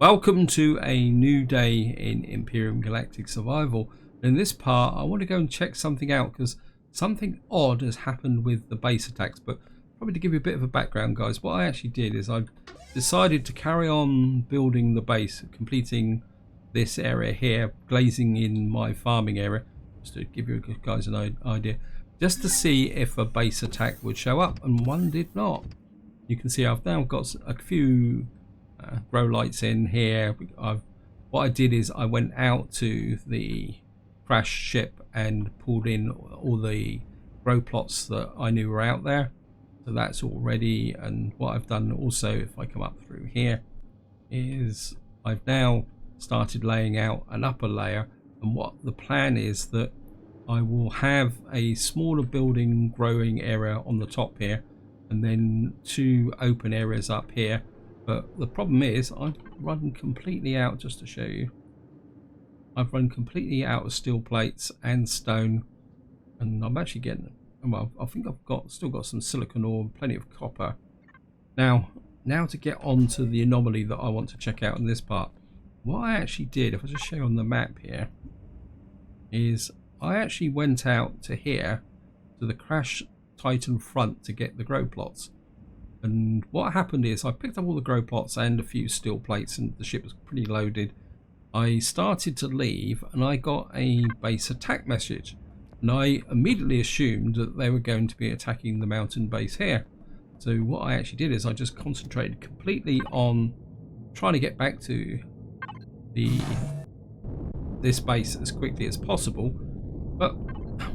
Welcome to a new day in Empyrion Galactic Survival. In this part I want to go and check something out because something odd has happened with the base attacks. But probably to give you a bit of a background, guys, what I actually did is I decided to carry on building the base, completing this area here, glazing in my farming area, just to give you guys an idea, just to see if a base attack would show up, and one did not. You can see I've now got a few grow lights in here. What I did is I went out to the crash ship and pulled in all the grow plots that I knew were out there, so that's all ready. And what I've done also, if I come up through here, is I've now started laying out an upper layer, and what the plan is that I will have a smaller building growing area on the top here, and then two open areas up here. But the problem is I've run completely out, just to show you, I've run completely out of steel plates and stone, and I'm actually getting, well, I think I've still got some silicon ore, plenty of copper. Now to get on to the anomaly that I want to check out in this part, what I actually did, if I just show you on the map here, is I actually went out to here, to the Crash Titan front, to get the grow plots. And what happened is I picked up all the grow plots and a few steel plates, and the ship was pretty loaded. I started to leave and I got a base attack message, and I immediately assumed that they were going to be attacking the mountain base here. So what I actually did is I just concentrated completely on trying to get back to this base as quickly as possible. But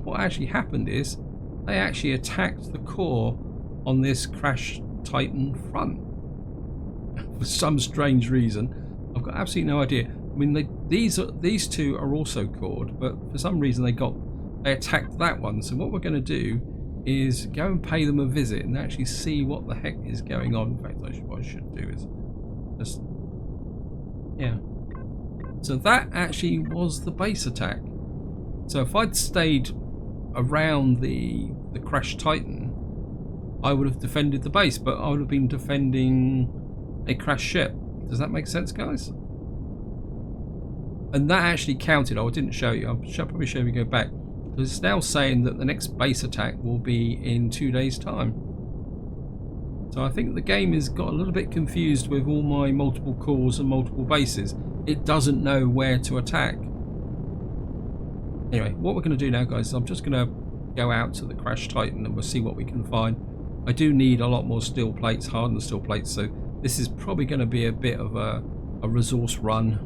what actually happened is they actually attacked the core on this Crash Titan front for some strange reason. I've got absolutely no idea. I mean, these two are also cored, but for some reason they attacked that one. So what we're going to do is go and pay them a visit and actually see what the heck is going on. In fact, what I should do is just, yeah. So that actually was the base attack. So if I'd stayed around the Crash Titan, I would have defended the base, but I would have been defending a crash ship. Does that make sense, guys? And that actually counted. I didn't show you. I'll probably show you, go back. Because it's now saying that the next base attack will be in 2 days' time. So I think the game has got a little bit confused with all my multiple cores and multiple bases. It doesn't know where to attack. Anyway, what we're going to do now, guys, is I'm just going to go out to the Crash Titan and we'll see what we can find. I do need a lot more steel plates, hardened steel plates, so this is probably going to be a bit of a resource run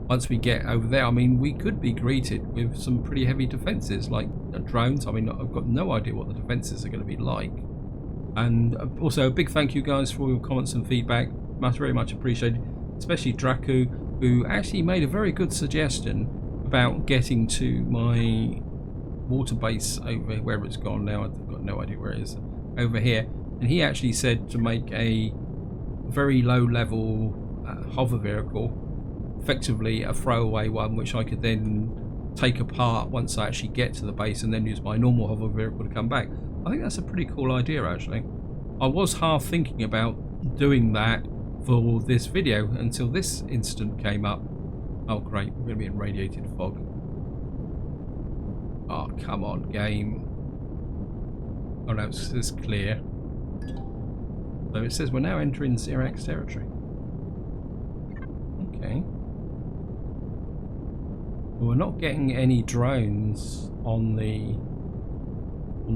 once we get over there. I mean, we could be greeted with some pretty heavy defenses like drones. I mean, I've got no idea what the defenses are going to be like. And also a big thank you, guys, for all your comments and feedback. Very much appreciated, especially Draku, who actually made a very good suggestion about getting to my water base over wherever it's gone now. I've got no idea where it is. Over here, and he actually said to make a very low level hover vehicle, effectively a throwaway one, which I could then take apart once I actually get to the base and then use my normal hover vehicle to come back. I think that's a pretty cool idea, actually. I was half thinking about doing that for this video until this incident came up. Oh great, we're going to be in radiated fog. Oh, come on, game. Oh no, it's clear. So it says we're now entering Xerax territory. Okay. Well, we're not getting any drones on the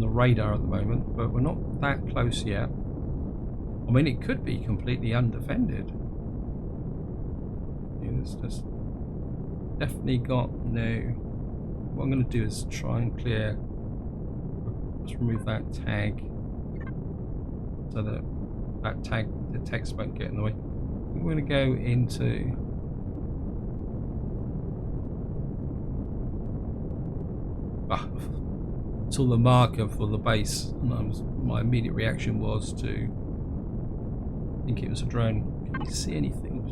radar at the moment, but we're not that close yet. I mean, it could be completely undefended. It's just definitely got no. What I'm going to do is try and clear. Just remove that tag so that tag, the text won't get in the way. We're going to go into till the marker for the base, and my immediate reaction was to think it was a drone. Can you see anything?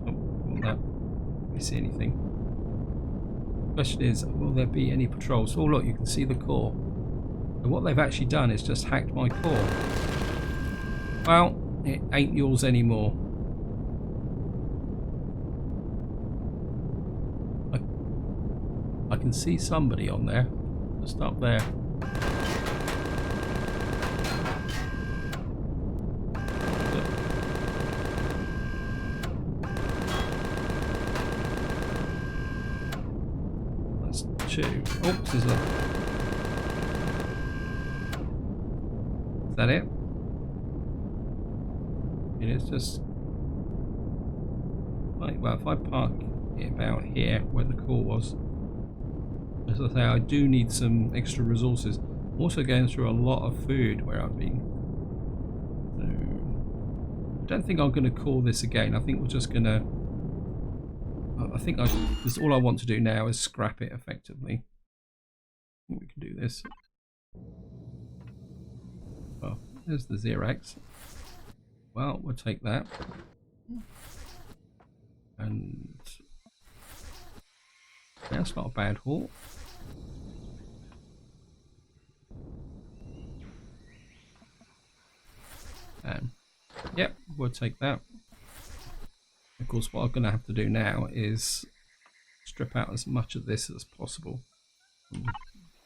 No. Can you see anything? The question is, will there be any patrols? Oh look, you can see the core. And what they've actually done is just hacked my core. Well, it ain't yours anymore. I can see somebody on there. Just up there. That's two. Oops, there's a... Is that it? It's just... Like, well, if I park it about here, where the core was, as I say, I do need some extra resources. I'm also going through a lot of food where I've been. So, I don't think I'm going to call this again. I think we're just going to... I think because all I want to do now is scrap it effectively. I think we can do this. Well, there's the Xerax. Well, we'll take that. And that's not a bad haul. Yep, we'll take that. Of course, what I'm going to have to do now is strip out as much of this as possible. And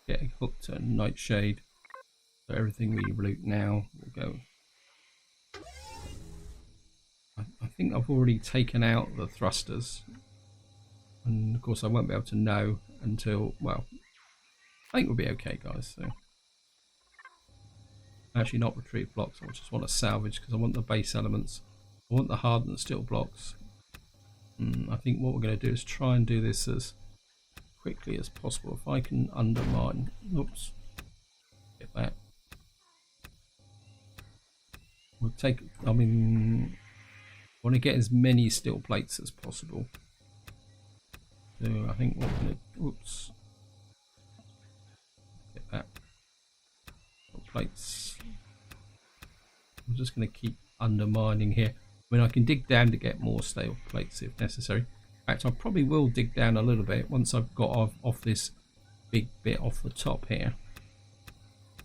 get a hook to Nightshade. So everything we loot now will go. I think I've already taken out the thrusters. And of course I won't be able to know until, well, I think we'll be okay, guys. So actually not retrieve blocks, I just want to salvage because I want the base elements. I want the hardened steel blocks. I think what we're going to do is try and do this as quickly as possible. If I can undermine, oops, get that. We'll take, I mean, I want to get as many steel plates as possible. So I think what we're going to, oops, get that. Steel plates. I'm just going to keep undermining here. I mean, I can dig down to get more steel plates if necessary. In fact, I probably will dig down a little bit once I've got off this big bit off the top here.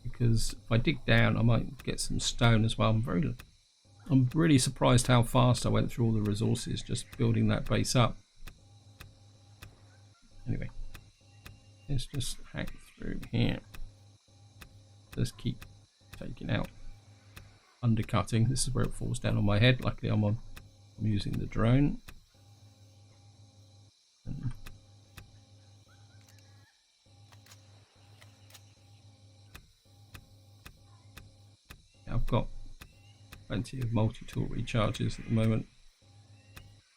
Because if I dig down, I might get some stone as well. I'm really surprised how fast I went through all the resources just building that base up. Anyway, let's just hack through here. Just keep taking out. Undercutting. This is where it falls down on my head. Luckily I'm using the drone. I've got plenty of multi-tool recharges at the moment.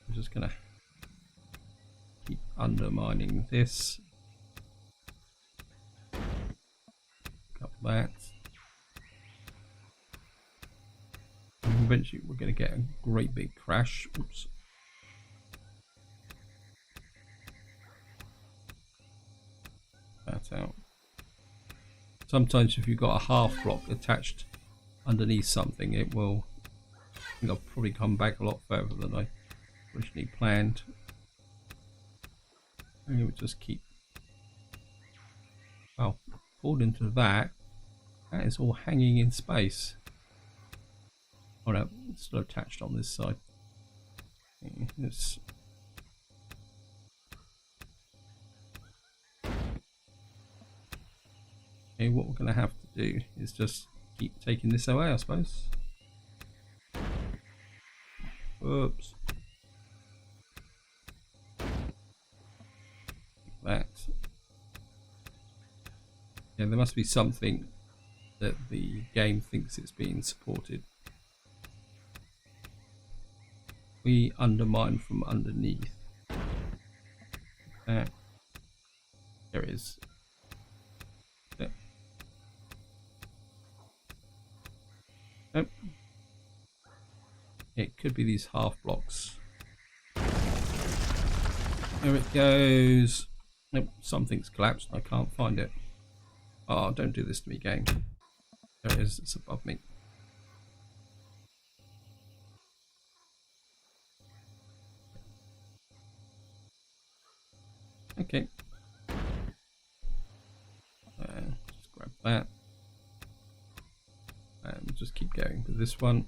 I'm just gonna keep undermining this. Cut that. Eventually we're going to get a great big crash. Oops. That out. Sometimes if you've got a half block attached underneath something, it will, I think I'll probably come back a lot further than I originally planned. And it would just keep, well, according to that is all hanging in space. Oh no, it's still attached on this side. This. Okay, what we're going to have to do is just keep taking this away, I suppose. Oops. Like that. Yeah, there must be something that the game thinks it's being supported. We undermine from underneath. There it is. Yep. Nope. It could be these half blocks. There it goes. Nope, something's collapsed. I can't find it. Oh, don't do this to me, game. There it is. It's above me. Okay. Just grab that. And just keep going to this one.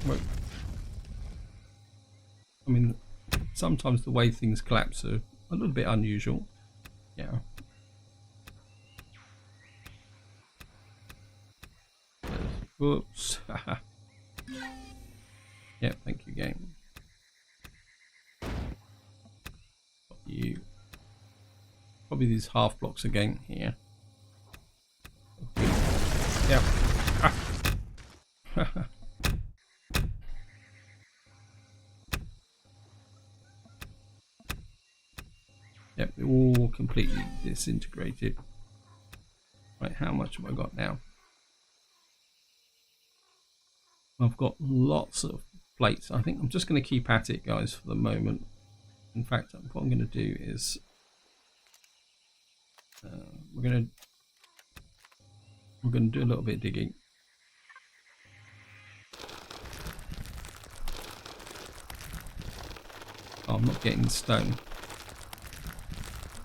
Whoa. I mean, sometimes the way things collapse are a little bit unusual. Yeah. Whoops. Yeah, thank you, game. Got you. Probably these half blocks again here. Yeah. Yep, all completely disintegrated. Right, how much have I got now? I've got lots of plates. I think I'm just going to keep at it, guys, for the moment. In fact, what I'm going to do is we're going to do a little bit of digging. Oh, I'm not getting stone.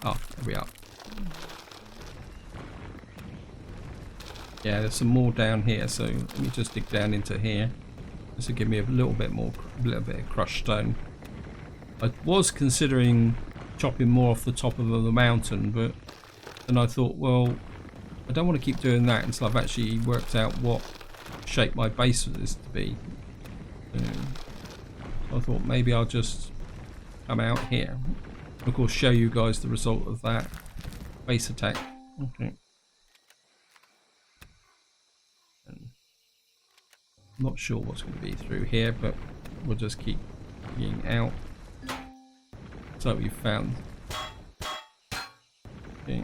Oh, there we are. Yeah, there's some more down here, so let me just dig down into here. This will give me a little bit of crushed stone. I was considering chopping more off the top of the mountain, but then I thought, well, I don't want to keep doing that until I've actually worked out what shape my base is to be. So I thought maybe I'll just come out here. Of course, show you guys the result of that base attack. Okay. Not sure what's going to be through here, but we'll just keep digging out. So we found. Okay.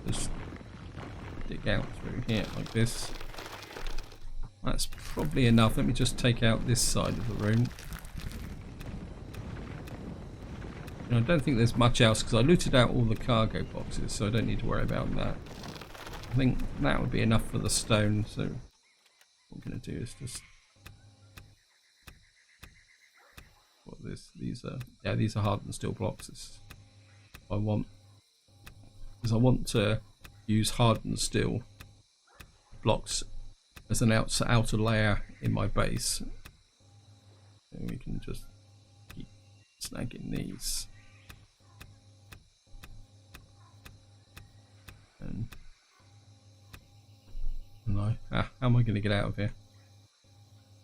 Just dig out through here like this. That's probably enough. Let me just take out this side of the room. And I don't think there's much else because I looted out all the cargo boxes, so I don't need to worry about that. I think that would be enough for the stone, so what I'm going to do is just what these are hardened steel blocks. This I want, because I want to use hardened steel blocks as an outer layer in my base, and we can just keep snagging these. And no, how am I going to get out of here?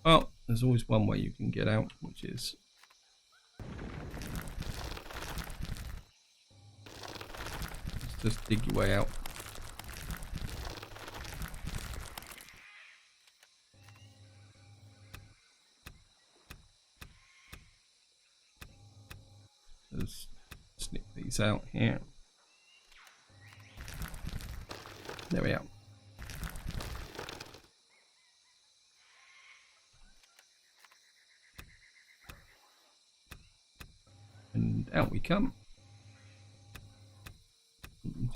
Well, there's always one way you can get out, which is just dig your way out. Just snip these out here. There we are. And out we come.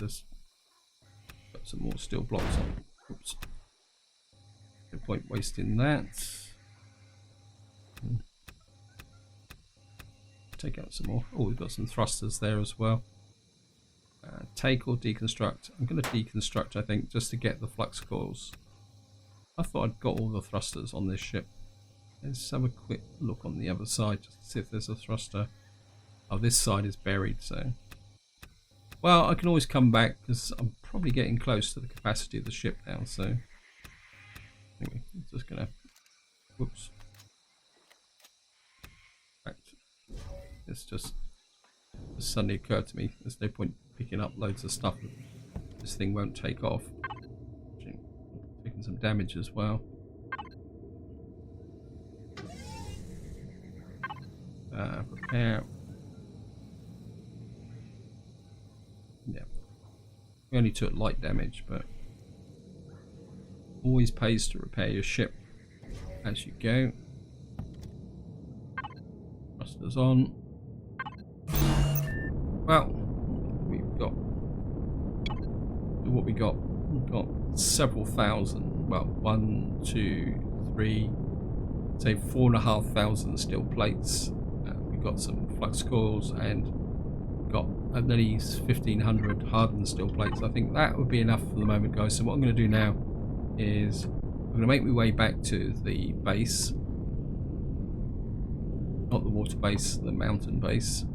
Just put some more steel blocks on. Oops. No point wasting that. Take out some more. Oh, we've got some thrusters there as well. Take or deconstruct. I'm going to deconstruct, I think, just to get the flux coils. I thought I'd got all the thrusters on this ship. Let's have a quick look on the other side just to see if there's a thruster. Oh, this side is buried, so... Well, I can always come back because I'm probably getting close to the capacity of the ship now, so... Anyway, I'm just going to... Whoops. In fact, it's just suddenly occurred to me there's no point picking up loads of stuff that this thing won't take off. Taking some damage as well. Repair. Yeah, we only took light damage, but always pays to repair your ship as you go. Thrusters on. Well, we've got what we got. We've got several thousand. Well, 1, 2, 3, say 4,500 steel plates. We've got some flux coils and got at least 1,500 hardened steel plates. I think that would be enough for the moment, guys. So what I'm going to do now is I'm going to make my way back to the base. not the water base, the mountain base.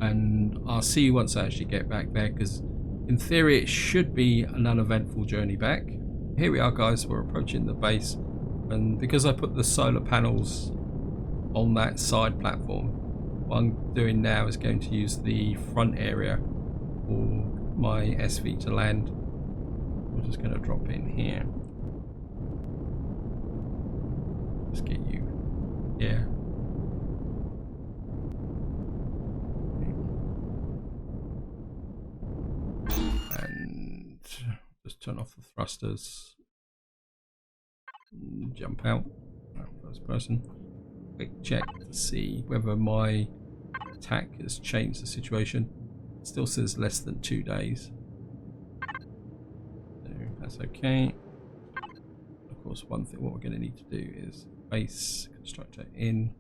And I'll see you once I actually get back there, because in theory it should be an uneventful journey back. Here we are, guys, we're approaching the base, and because I put the solar panels on that side platform, what I'm doing now is going to use the front area for my SV to land. We're just going to drop in here. Let's get you here. And just turn off the thrusters. Jump out. First person. Quick check to see whether my attack has changed the situation. It still says less than 2 days. So that's okay. Of course, one thing what we're going to need to do is base constructor in,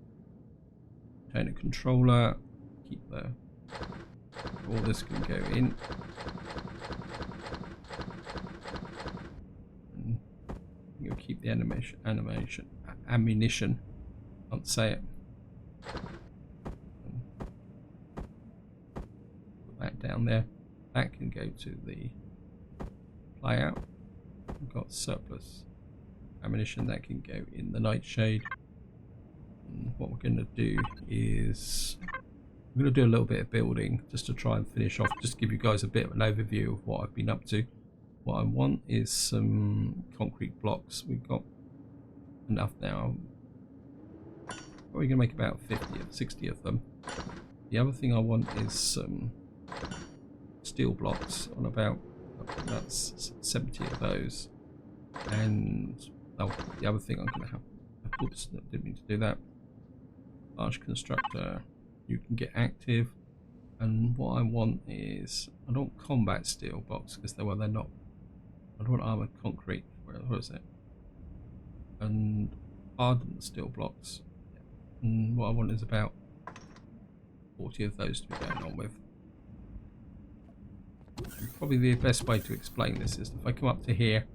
container controller, keep the, all this can go in. And you'll keep the ammunition, can't say it. Put that down there. That can go to the layout. We've got surplus ammunition that can go in the nightshade. And what we're going to do is I'm going to do a little bit of building just to try and finish off, just to give you guys a bit of an overview of what I've been up to. What I want is some concrete blocks. We've got enough now. We're going to make about 50 or 60 of them. The other thing I want is some steel blocks on about that's 70 of those. And oh, the other thing I'm going to have, oops, didn't mean to do that. Large constructor, you can get active. And what I want is, I don't want combat steel blocks because they're not. I don't want armored concrete. Where is it? And hardened steel blocks. And what I want is about 40 of those to be going on with. And probably the best way to explain this is if I come up to here,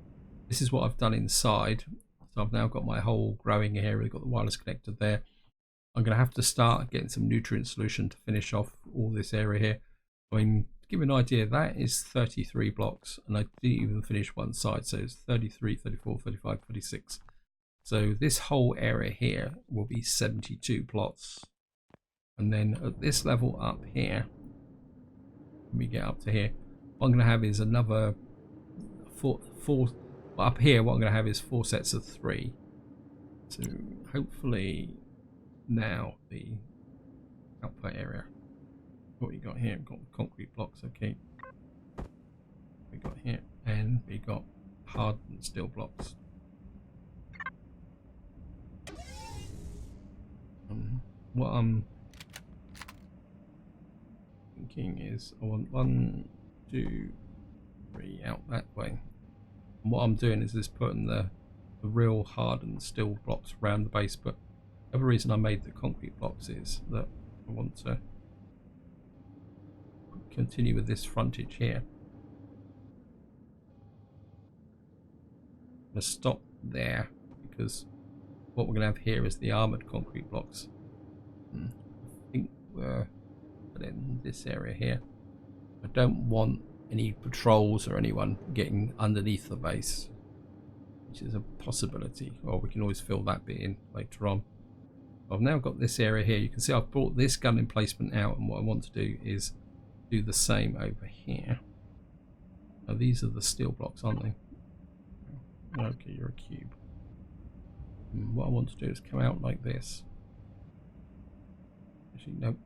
this is what I've done inside. So I've now got my whole growing area, I've got the wireless connector there. I'm going to have to start getting some nutrient solution to finish off all this area here. I mean, to give you an idea, that is 33 blocks, and I didn't even finish one side, so it's 33, 34, 35, 36. So this whole area here will be 72 plots. And then at this level up here, when we get up to here, what I'm going to have is another four up here. What I'm going to have is 4 sets of 3. So hopefully now the output area. What we got here? We've got concrete blocks. Okay. We got here, and we got hardened steel blocks. What I'm thinking is I want 1, 2, 3 out that way. And what I'm doing is just putting the real hardened steel blocks around the base. But the other reason I made the concrete blocks is that I want to continue with this frontage here. I'm going to stop there because what we're going to have here is the armored concrete blocks. I think we're in this area here. I don't want any patrols or anyone getting underneath the base, which is a possibility, or we can always fill that bit in later on. I've now got this area here. You can see I've brought this gun emplacement out, and what I want to do is do the same over here. Now these are the steel blocks, aren't they? Okay, you're a cube. And what I want to do is come out like this. Actually, no.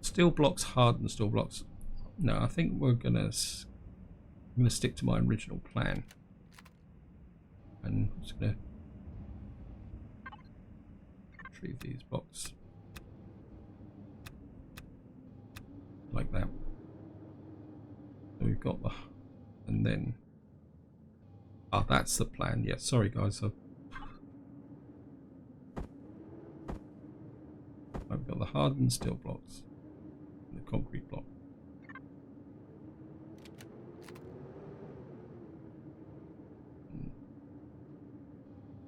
Steel blocks, hardened steel blocks. No, I think I'm gonna stick to my original plan. And I'm just gonna retrieve these blocks like that. So we've got the, and then that's the plan. Yeah, sorry guys, I've got the hardened steel blocks and the concrete block.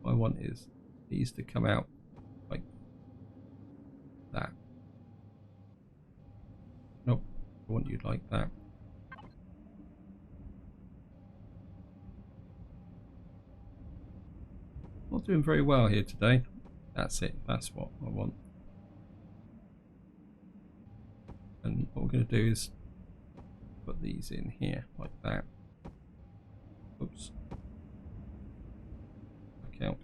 What I want is these to come out like that. Nope, I want you like that. Not doing very well here today. That's it, that's what I want. And what we're going to do is put these in here like that. Oops. Okay.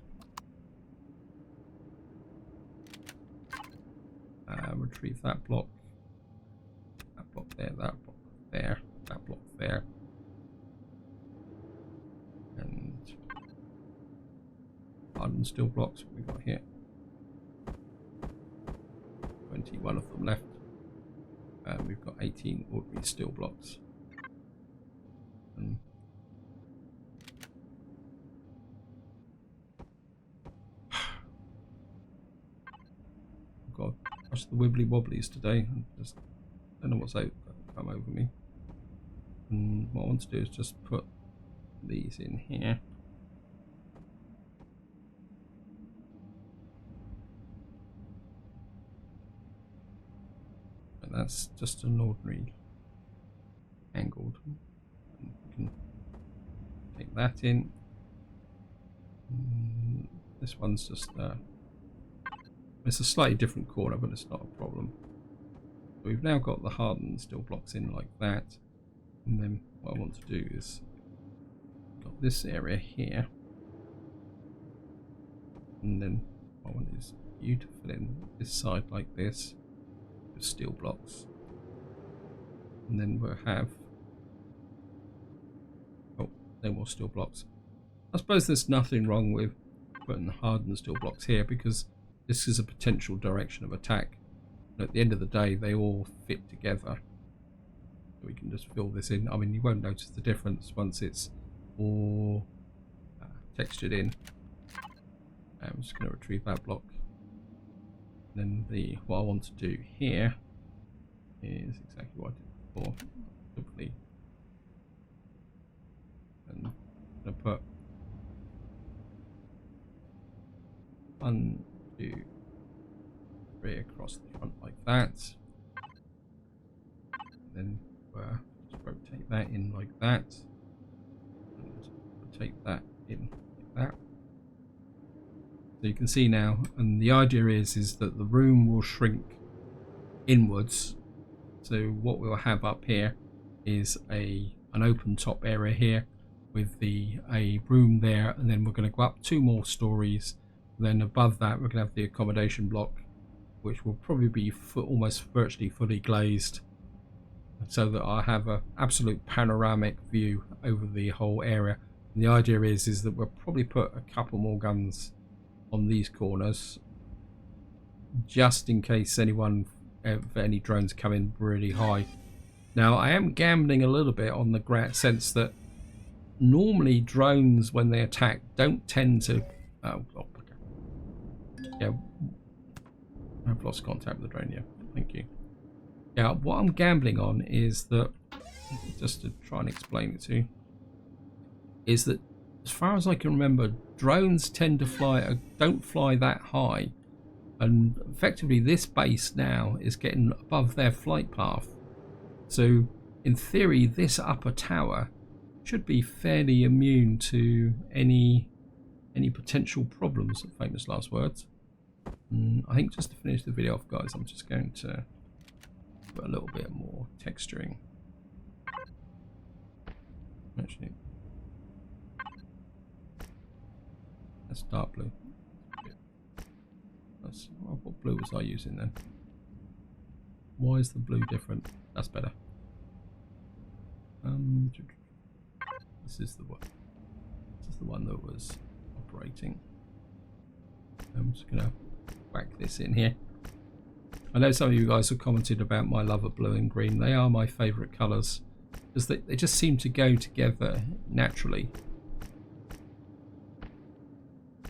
Retrieve that block. That block there, that block there, that block there. And hardened steel blocks we've got here. 21 of them left. We've got 18 ordinary steel blocks. And God, watch the wibbly wobblies today. I just don't know what's come over me. And what I want to do is just put these in here. And that's just an ordinary angled. And we can take that in. This one's just it's a slightly different corner, but it's not a problem. So we've now got the hardened steel blocks in like that, and then what I want to do is got this area here, and then what I want is you to fill in this side like this with steel blocks, and then we'll have no more steel blocks. I suppose there's nothing wrong with putting hardened steel blocks here because this is a potential direction of attack. And at the end of the day, they all fit together. So we can just fill this in. I mean, you won't notice the difference once it's all textured in. I'm just going to retrieve that block. And then what I want to do here is exactly what I did before. Hopefully. And I'm going to put 1, 2, 3 across the front like that. And then just rotate that in like that. And rotate that in like that. So you can see now, and the idea is that the room will shrink inwards. So what we'll have up here is an open top area here with a room there, and then we're going to go up 2 more stories. Then above that we're going to have the accommodation block, which will probably be almost virtually fully glazed, so that I have an absolute panoramic view over the whole area. And the idea is that we'll probably put a couple more guns on these corners, just in case any drones come in really high. Now I am gambling a little bit on the sense that normally drones, when they attack, don't tend to yeah, I've lost contact with the drone. Yeah, thank you. Yeah, what I'm gambling on is that, just to try and explain it to you, is that as far as I can remember, drones tend to don't fly that high, and effectively this base now is getting above their flight path. So in theory, this upper tower should be fairly immune to any potential problems. Famous last words. I think just to finish the video off, guys, I'm just going to put a little bit more texturing. Actually, that's dark blue. What blue was I using then? Why is the blue different? That's better. This is the one. This is the one that was operating. I'm just gonna whack this in here. I know some of you guys have commented about my love of blue and green. They are my favourite colours because they just seem to go together naturally.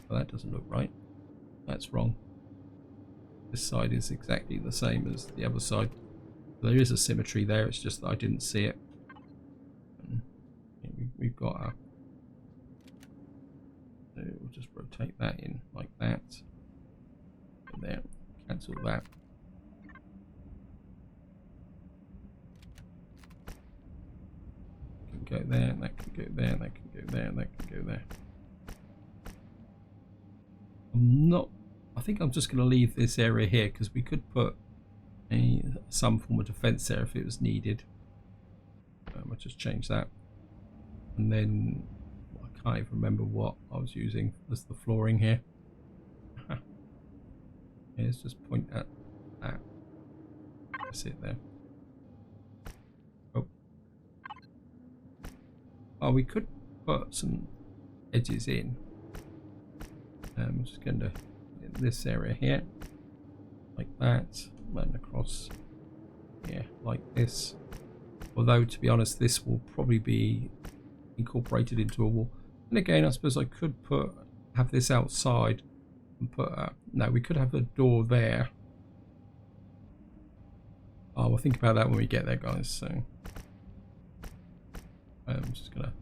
Well, that doesn't look right. That's wrong. This side is exactly the same as the other side. There is a symmetry there, it's just that I didn't see it. We've got a... We'll just rotate rotate that in like that. There, cancel that. Can go there, that can go there, that can go there, that can go there. I think I'm just going to leave this area here because we could put some form of defense there if it was needed. I'll just change that. And then I can't even remember what I was using as the flooring here. Yeah, let's just point at that. That's it there. Oh, we could put some edges in. I'm just going to get this area here, like that, and across here, like this. Although, to be honest, this will probably be incorporated into a wall. And again, I suppose I could have this outside and put no, we could have a door there. Oh, we'll think about that when we get there, guys. So I'm just gonna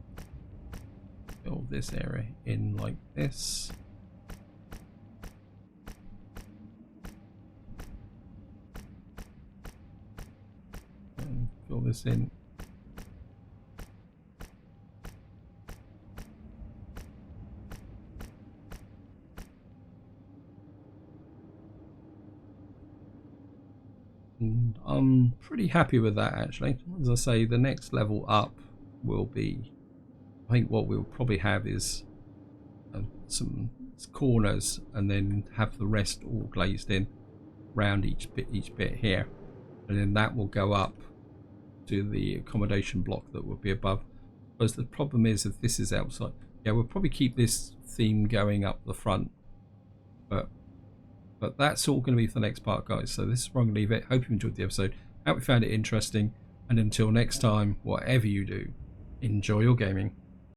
fill this area in like this. And fill this in. And I'm pretty happy with that, actually. As I say, the next level up will be, I think what we'll probably have is some corners, and then have the rest all glazed in around each bit here, and then that will go up to the accommodation block that will be above. Because the problem is, if this is outside, yeah, we'll probably keep this theme going up the front, but that's all going to be for the next part, guys. So this is where I'm going to leave it. Hope you enjoyed the episode. Hope you found it interesting. And until next time, whatever you do, enjoy your gaming.